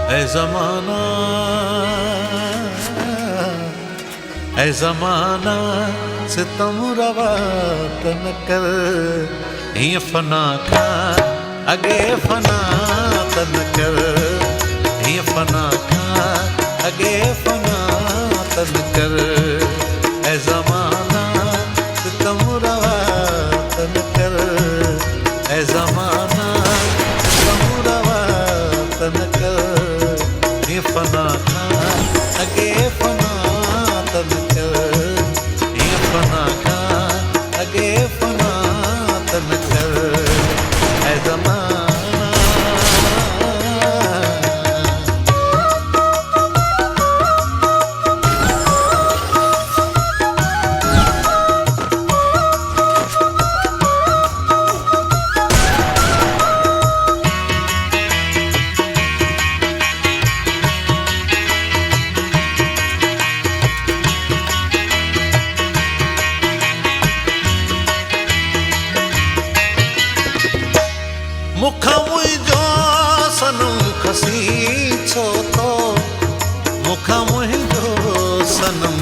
ऐ ज़माना सितम रवा तन कर, हीअं फना खां अॻे फना तन कर, हीअं फना खां अॻे फना तन कर। ऐ ज़माना सितम रवा तन कर, ऐ ज़माना सितम रवा तन कर, हीअं फना खां अॻे फना तन कर, हीअं फना खां अॻे फना तन कर। ऐ ज़माना मुखां मुंहिंजो सनम खसी छो थो, मुखां मुंहिंजो सनम